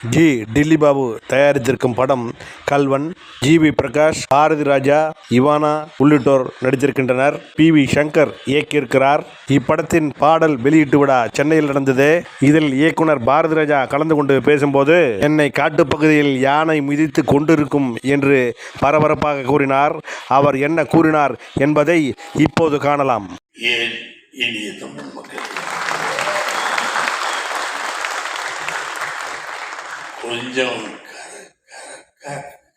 G. Delhi Babu தயாரித்திருக்கும் படம் கல்வன். GV. Prakash, Bharathi Raja, Ivana உள்ளிட்டோர் நடித்திருக்கின்றனர். பி.வி. சங்கர் இயக்கியிருக்கிறார். இப்படத்தின் பாடல் வெளியீட்டு விழா சென்னையில் நடந்தது. இதில் இயக்குனர் பாரதி ராஜா கலந்து கொண்டு பேசும்போது, என்னை காட்டுப்பகுதியில் யானை மிதித்து கொண்டிருக்கும் என்று பரபரப்பாக கூறினார். அவர் என்ன கூறினார் என்பதை இப்போது காணலாம். ஏன் இனிய தமிழ் மக்கள், கொஞ்சம்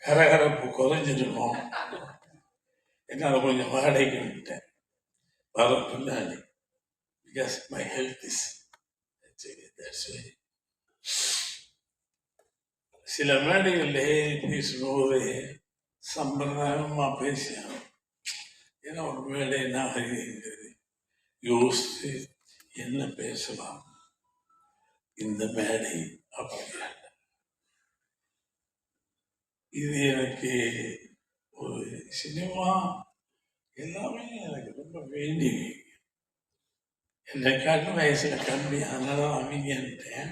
கரகரப்பு குறைஞ்சிருக்கும். என்னால் கொஞ்சம் வாடகைக்கு விட்டேன் வர பின்னாடி. பிகாஸ் மை ஹெல்த் இஸ் சில மேடைகளில் பேசும்போது சம்பிரதாயமாக பேசினோம். ஏன்னா ஒரு மேடை நாகரிகங்கிறது யோசித்து என்ன பேசலாம், இந்த மேடை அப்படி இது எனக்கு ஒரு சினிமா எல்லாமே எனக்கு ரொம்ப வேண்டிய. என்னை காட்டு வயசில் கம்மி, அதனால அமைங்கன்ட்டேன்.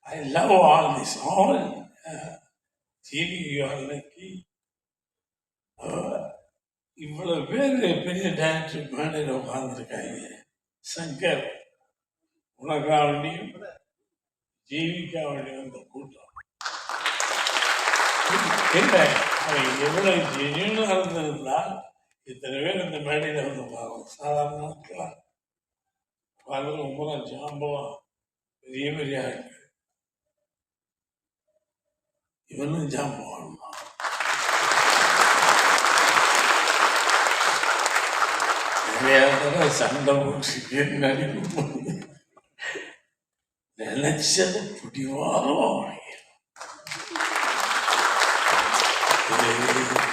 I love all this all TV. அன்னைக்கு இவ்வளவு பேர் பெரிய டான்ஸர் மேடையில் உட்கார்ந்துருக்காங்க. சங்கர் உனக்காவண்டியும் ஜீவிக்காவண்டியும் வந்த கூட்டம் இல்லை. அவன் எவ்வளவு ஜென்யூனாக இருந்திருந்தால் இத்தனை பேர் இந்த மேடையில் வந்து பார்க்கணும். சாதாரண நாட்களாக பலரும் ரொம்ப ஜாம்பவம் பெரிய பெரிய ஆட்கள். இவனும் ஜாம்பவான்மா. நிறைய தடவை சண்டை போட்டு நடிக்கும் நினைச்சது பிடிவாரம்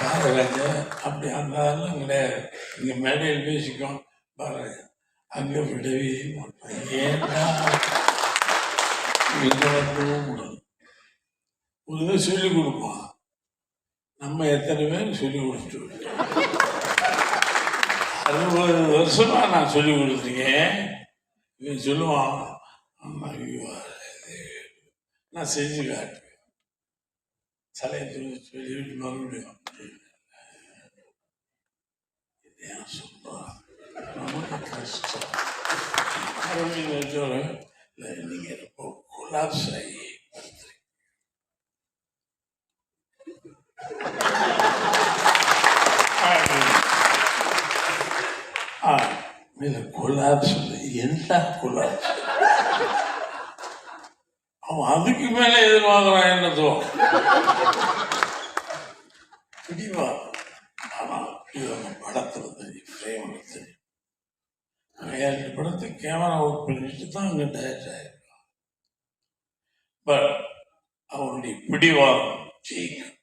பாரராஜா அப்படி அந்த கிடையாது. இங்கே மேடையில் பேசிக்கோம் பாருங்க, அங்கே விடவே மாட்டேன். ஏன்னா ஒரு இதை சொல்லிக் கொடுப்பான். நம்ம எத்தனை பேர் சொல்லிக் கொடுத்துட்டு விட்டோம். 60 வருஷமா நான் சொல்லிக் கொடுத்துருக்கேன். இவன் சொல்லுவான், நான் செஞ்சு காட்டுவேன். தலையை சொல்லிவிட்டு மறுபடியும் சொல்றான். நமக்கு கஷ்டம். நீங்க கொலாப்ஸ் ஆகி கொலாப்ஸ் என்ன கொலாப்ஸ். அவன் அதுக்கு மேல எதிர்பார்க்கிறான். என்னதோ பிடிவா. ஆனா படத்துல தெரியும், ஃப்ரேம் தெரியும். 7 படத்தை கேமரா ஒர்க் பண்ணிட்டு தான் அங்க டயர்ட் ஆயிருக்கான். பட் அவனுடைய பிடிவாதம் ஜெயிக்கும்.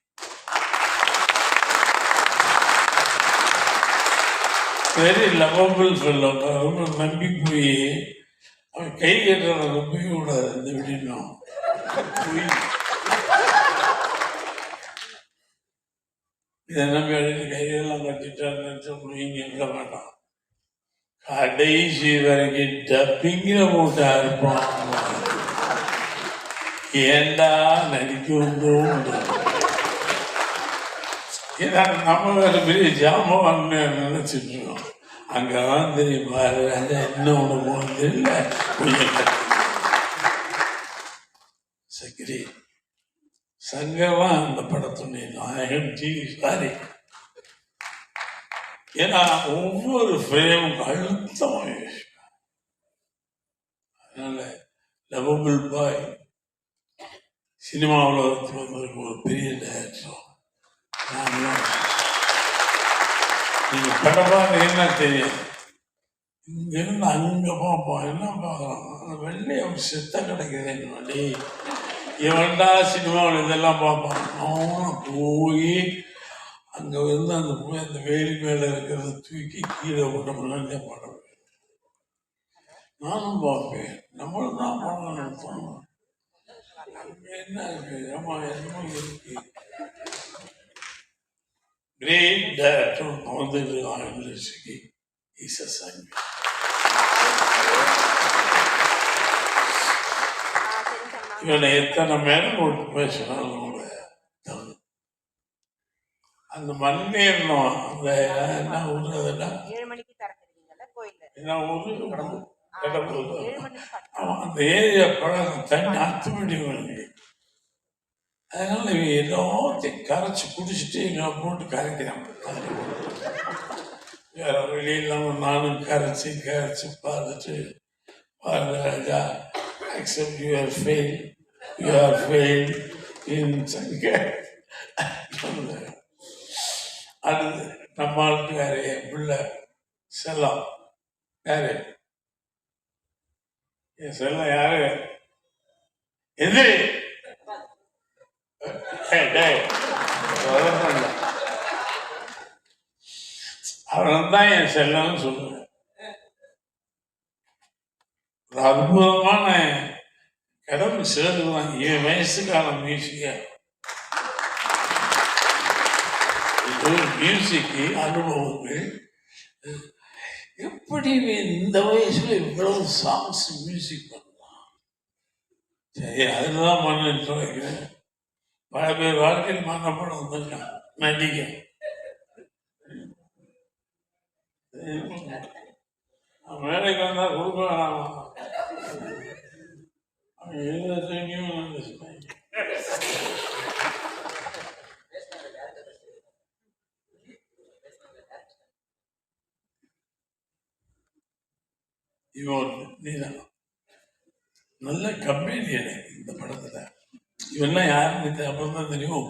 Very lovable fellow. ரொம்ப நம்பி போய் அவன் கை கட்டுறத நம்பவே கூடாது. இந்த விடணும் இதை நம்பி அடித்து கையெல்லாம் கட்டிட்டான்னு இருக்க மாட்டான். கடைசி வரைக்கும் டப்பிங்கிற போட்டா இருப்பான். ஏண்டா நடிக்க வந்தோம். ஏன்னா நம்ம வேற பெரிய ஜாமான்னு நினைச்சிட்டு இருக்கோம். அங்கதான் தெரியும் ராஜா என்ன ஒண்ணு போனது இல்லை. சக்கரி சங்கரா அந்த படத்துடைய நாயகன் சாரி. ஏன்னா ஒவ்வொரு ஃப்ரேமும் அழுத்தமாக. அதனால லவபிள் பாய் சினிமா உலகத்தில் வந்திருக்க ஒரு பெரிய டைரக்டர். நீங்க படமாக என்ன தெரியும், இங்கிருந்து அங்க பார்ப்போம். என்ன பார்க்கலாம், அந்த வெள்ளை ஒரு செத்த கிடைக்குது. வண்டி இவன்டா சினிமாவில் இதெல்லாம் பார்ப்பான். அவனும் போய் அங்க வந்து அந்த போய் அந்த வேலி மேல இருக்கிறத தூக்கி கீழே விட்டோம்னா படம் நானும் பார்ப்பேன். நம்மளும் தான் படம் நடத்தணும். என்ன இருக்கு, ஆமா என்னமோ இருக்கு. Great director of the industry is a son. இவனை எத்தனை மேலும் போட்டு பேசினாலும் கூட தவறு. அந்த மண்ணேறணும் அந்த என்ன ஊர் அதெல்லாம் என்ன ஊரு கடலூர். அவன் அந்த ஏரியா பழம் தண்ணி அத்துமணி வருது. அதனால இவன் எல்லாத்தையும் கரைச்சி குடிச்சிட்டு எங்களை போட்டு கரைக்கிறான். வேற வழி இல்லாமல் நானும் கரைச்சி பார்த்துட்டு ராஜா accept you are failed in அடுத்து நம்ம ஆளுக்கு வேற என் பிள்ளை செல்லம் யாரு என் செல்லம் யாரு எது அவன் தான் என் செல்லம்னு சொல்லுவேன். ஒரு அற்புதமான கடவுள் சேர்ந்துதான் 7 வயசுக்கான மியூசிக்கு அனுபவங்கள். எப்படி இந்த வயசுல இவ்வளவு சாங்ஸ் மியூசிக் பண்ணலாம்? சரி, அதுதான் மன்னிட்டு வைக்கிறேன். பல பேர் வாழ்க்கையில் மன்னப்படம் வந்துருக்கான் நடிக்க. வேலைக்கு வந்தா கொடுக்க வேணாமா? இவன் நீதான் நல்ல கம்பெனியன் இந்த படத்துல. இவெல்லாம் யாருன்னு அப்புறம் தான் தெரியும்.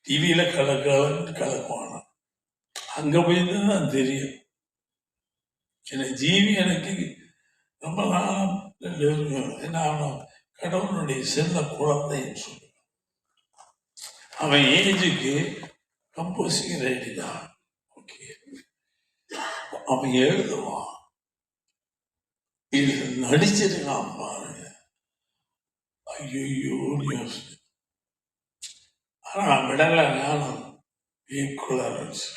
டிவியில கலக்குவானா, அங்க போய் தான் தெரியும். ஜீவி எனக்கு ரொம்ப நாளம் என்ன ஆகணும், கடவுளுடைய செல்ல குழந்தைன்னு சொல்லுவேன். அவன் ஏஜுக்கு கம்போசிங் ரைட்டு தான். ஓகே, அவன் எழுதுவான், இது நடிச்சிருக்கான் பாருங்க. ஐயோ யோசனை. ஆனா விடல, நானும் ஈக்குவலா இருந்துச்சு.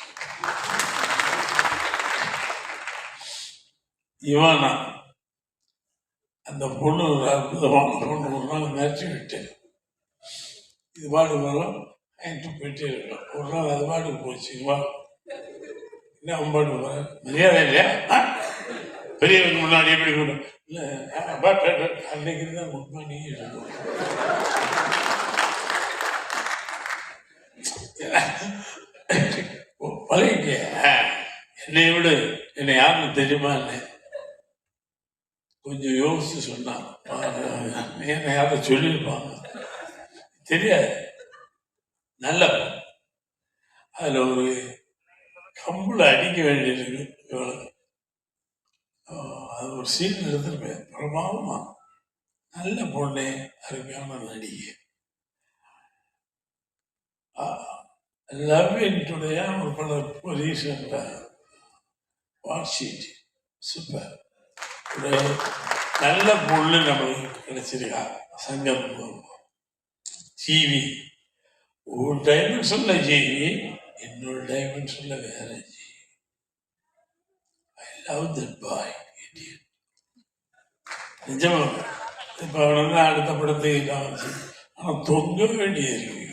இவனா அந்த பொண்ணு ஒரு அற்புதமான பொண்ணு. ஒரு நாள் நினச்சி விட்டேன், இது பாடு வரும் என்கிட்ட போயிட்டே இருக்கேன். ஒரு நாள் அது பாட்டுக்கு போச்சு. வா என்ன அம்பாடு வர மரியாதை இல்லையா? பெரியவங்க முன்னாடி எப்படி கூட இல்லை அன்னைக்கு தான் உண்மை. நீ பழகிக்க. என்னை விடு, என்னை யாருன்னு தெரியுமா? இல்லை, கொஞ்சம் யோசிச்சு சொன்னான். என்னை யாரும் சொல்லியிருப்பாங்க தெரியாது. நல்ல அதுல ஒரு கம்புல அடிக்க வேண்டியிருக்கு. அது ஒரு சீன் எடுத்திருப்பேன். பிரபாவமா நல்ல பொண்ணு, அருமையான நடிகை. லவ் இன்டுடைய ஒரு படம் ரீசெண்டா வாட்ஷீட் சூப்பர். ஒரு நல்ல பொண்ணு நம்மளுக்கு கிடைச்சிருக்கா. சங்கம் ஜீவி ஒரு டைமென்ஷன்ல ஜீவி, இன்னொரு டைமென்ஷன்ல வேற ஜீவி. I love that boy. நிஜமா இப்ப அவன் அடுத்த படத்துக்கு வச்சு அவன் தொங்க வேண்டியிருக்கு.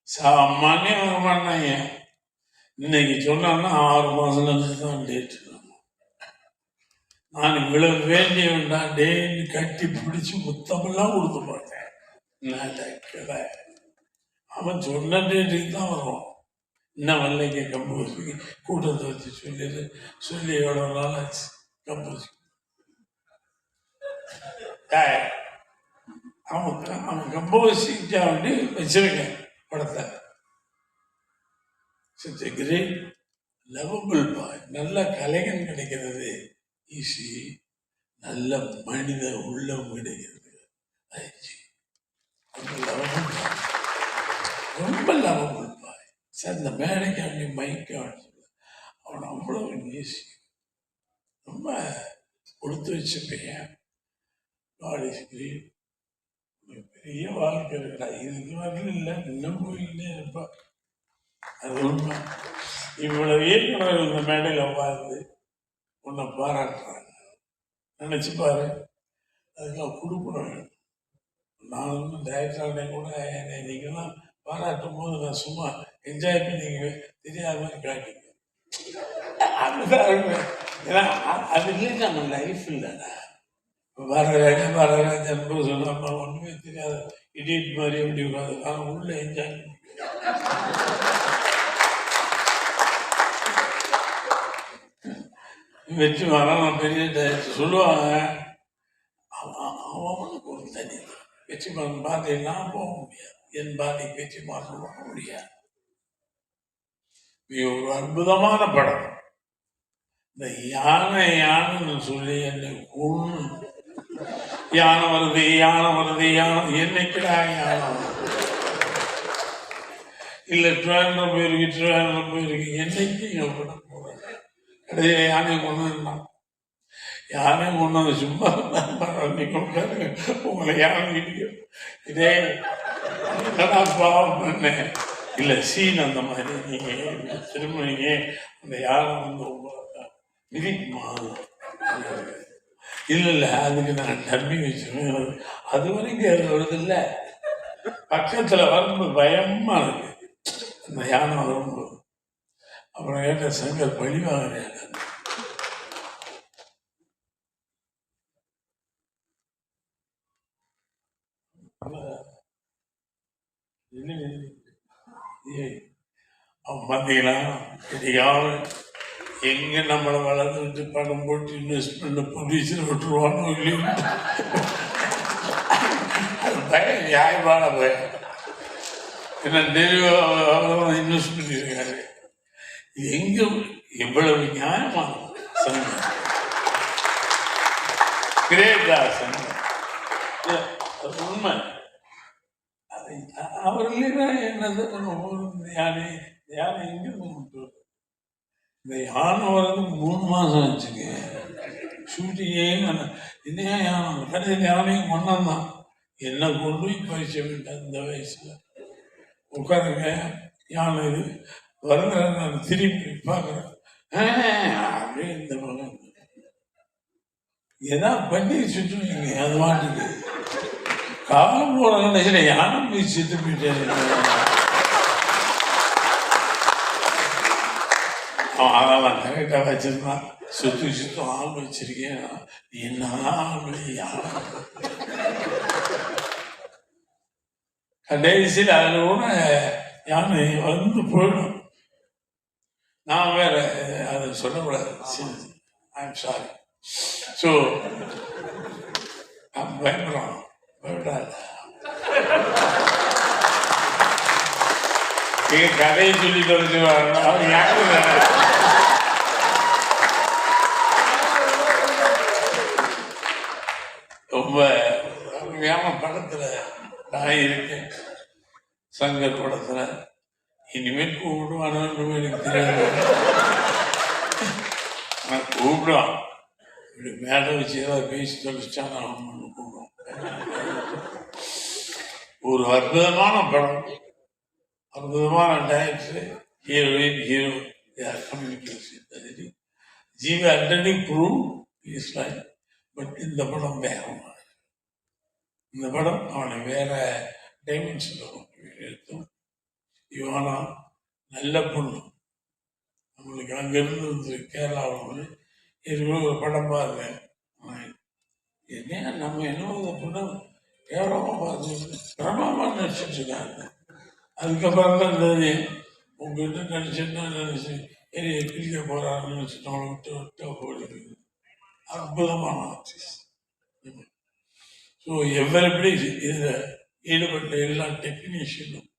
சாமானியம் வர மாட்டாங்க. இன்னைக்கு சொன்னான்னா 6 மாசம் கழிச்சு தான் டேட். நான் இவ்வளவு வேண்டிய வேண்டாம் டேன்னு கட்டி பிடிச்சி முத்தமெல்லாம் கொடுத்து பார்த்தேன். நடக்கல. அவன் சொன்ன டேட்டுக்கு தான் வருவான். இன்னும் வரலைங்க கம்போசி கூட்டத்தை வச்சு சொல்லி எவ்வளோ நாள் ஆச்சு கம்போசி. அவன் கம்போசிக்கா வேண்டி வச்சிருக்கேன் படத்தை. such a great lovable boy. நல்ல கலைஞன் கிடைக்கிறது ஈஸி, நல்ல மனித உள்ளம் கிடைக்கிறது ரொம்ப லவபிள் பாய். சார் இந்த மேடைக்கு அப்படி மைக்க அவன் அவ்வளவு ஈஸி, ரொம்ப கொடுத்து வச்ச பையன். பெரிய வாழ்க்கை இருக்கா, இதுக்கு வரல இல்லை, இன்னும் போயிட்டே இருப்பா. அது உண்மை. இவ்வளவு இயக்குநர்கள் இந்த மேடையில் உட்கார்ந்து உன்னை பாராட்டுறாங்க. நினைச்சு பாரு, அதுக்கெல்லாம் கொடுக்கணும். நான் வந்து டைரக்டராக கூட என்னை நீங்கள்லாம் பாராட்டும் போது நான் சும்மா என்ஜாய் பண்ணி தெரியாத மாதிரி காட்டிங்க. அதுதான் ஏன்னா அது இல்லை நம்ம லைஃப் இல்லைண்ணா. வரராஜன் சொன்னா ஒன்றுமே தெரியாத இடியட் மாதிரி எப்படி உட்காந்து நான் உள்ள என்ஜாய் பண்ணி வச்சு வரலாம். பெரிய சொல்லுவாங்க அவனுக்கு ஒரு தனி வெற்றி மகன் பாதைன்னா போக முடியாது, என் பாதை வெற்றி மகன் போக முடியாது. ஒரு அற்புதமான படம். இந்த யானைன்னு சொல்லி என்னை கொண்டு யானை வருது என்னைக்குடா யானை இல்லை ட்ராவலர் போயிருக்கு என்னைக்கு படம் போகிறேன் கிடையாது. யானை கொண்டு இருந்தான், யானை கொண்டு வந்து சும்மா உங்களை யானை இதே என்னடா பாவம் பண்ணேன். இல்லை சீன் அந்த மாதிரி நீங்கள் திரும்ப அந்த யானை வந்து மிதிக்குமா? இல்லை அதுக்கு நான் டம்மி வச்சுருவேன். அது வரைக்கும் அது வருது இல்லை, பக்கத்தில் வரும்போது பயமா இருக்கு அந்த யானை வரும்போது. அப்புறம் கேட்ட சங்கர் பழி வாங்குறேன். அவன் பார்த்தீங்கன்னா தெரியாம எங்க நம்மளை வளர்ந்துட்டு பணம் போட்டு இன்வெஸ்ட்மெண்ட் ப்ரொடியூசர் விட்டுருவானோ இல்லையோ அது பயம், நியாயமான பயம். ஏன்னா அவ்வளோ இன்வெஸ்ட் பண்ணியிருக்காரு. எங்க எவ்வளவு நியாயமான சங்கம், கிரேட்டா சங்கம், உண்மை. அவர் இல்லைன்னா என்னது யானை எங்கிருந்து முட்டு இந்த யானை வர்றது 3 மாதம் ஆச்சுங்க ஷூட்டிங்கே. இன்னையா யானை கடைசி யானையும் கொண்டாந்தான் என்னை கொண்டு போய் பறிச்ச வேண்டாம். இந்த வயசுல உட்காருங்க யானை இது வருங்க, நான் திரும்பி பார்க்குறேன் அப்படியே இந்த பக்கம் ஏதாவது பண்ணி சுற்றுவீங்க. அது வாட்டுக்கு காலம் போன நினைச்சேன் யானை போய் செத்து போயிட்டேன். அவன் அதெல்லாம் கரெக்டாக வச்சிருந்தான். சுத்தம் ஆள் வச்சிருக்கேன். என்ன யானை கடைசியில் அதில் கூட யானை வந்து போயிடும். நான் வேற அதை சொல்லக்கூடாது. I'm sorry. ஸோ பயப்படுறான் பயப்படாது. நீங்க கதையை சொல்லி தொலைச்சு வரணும். அவர் யாரு ரொம்ப அருமையான படத்துல நான் இருக்கேன். சங்கர் படத்துல இனிமேல் கூப்பிடுவானு எனக்கு தெரியாது. ஆனால் கூப்பிடுவான். இப்படி மேலே வச்சு ஏதாவது பேசி தொலைச்சா நான் கூப்பிடுவோம். ஒரு அற்புதமான படம், அற்புதமான director, heroine, hero, communication. GV already prove is life. But இந்த படம் வேற, இந்த படம் அவனை வேற டைமென்ஷன் எடுத்தோம். இவனா நல்ல பொண்ணு, நம்மளுக்கு அங்கிருந்து வந்து கேரளாவில் ஏற்கனவே ஒரு படம் பாருங்க. என்ன நம்ம என்ன படம் கேவலமாக பார்த்து பிரமாமாக நடிச்சிட்டு இருக்காங்க. அதுக்கப்புறம் தான் இருந்தது உங்ககிட்ட நடிச்சுன்னா நினச்சி ஏரியை பிரிக்க போகிறான்னு நினச்சிட்டு அவனை விட்டு விட்டு போயிடுது. அற்புதமான ஆர்டிஸ்ட். ஸோ எவ்வளவு இதில் ஈடுபட்ட எல்லா டெக்னீஷியனும்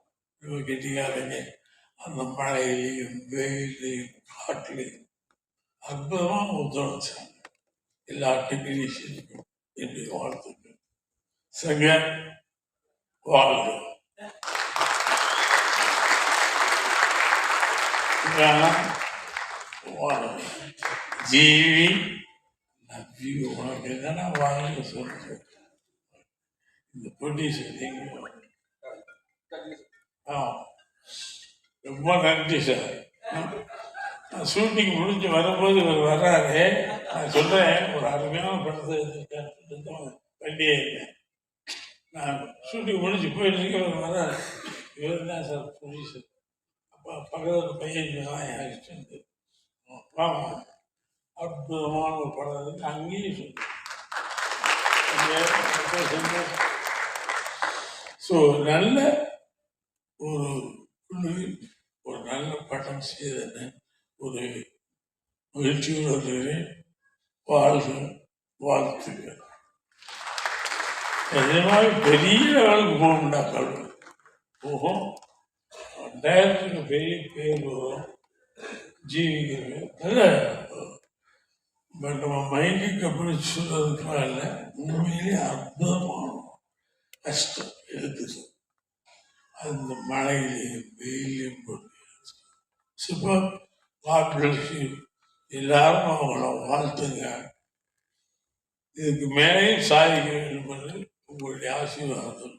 கெட்டிக்காரங்க அந்த மழையிலையும் வெயிலையும் காட்டிலையும் அற்புதமாக ஒத்துழைச்சாங்க. எல்லா டெக்னீஷியனுக்கும் என்னுடைய வாழ்த்துக்கள். சங்க வாழ்க. ஜீவி நம்பி உனக்கு எதனா வாங்க சொல்ற இந்த ப்ரொடியூசர் ரொம்ப நன்றி சார். ஷூட்டிங் முடிஞ்சு வரும்போது இவர் வர்றாரு. நான் சொல்றேன் ஒரு அருமையான படத்தை வேண்டியே இல்லை. நான் ஷூட்டிங் முடிஞ்சு போயிட்டு இருக்கேன், வர இவர் தான் சார் ப்ரொடியூசர். அப்போ பக்கத்தில் பையன் அசிஸ்டன்ட் வாங்க, அற்புதமான ஒரு படம் இருக்கு, அங்கேயும் சொல்லி. ஸோ நல்ல ஒரு குழு, ஒரு நல்ல படம் செய்தன ஒரு முயற்சியோடு வருகிறேன். வாழ்க, வாழ்த்துக்கள். நிஜமாக பெரிய லெவலுக்கு போகணும்டா கல்வி போகும், டைரக்டருக்கு பெரிய பேர் வரும், ஜீவிக்கிறது நல்ல. பட் நம்ம மைண்டுக்கு அப்படி சொல்றதுக்குலாம் இல்லை, உண்மையிலே அற்புதமான கஷ்டம் எழுத்து. அந்த மழையிலையும் வெயிலையும் போட்டு சூப்பர். வாக்கு எல்லாரும் அவங்கள வாழ்த்துங்க. இதுக்கு மேலேயும் சாதிக்க வேண்டும் என்று உங்களுடைய ஆசீர்வாதம்.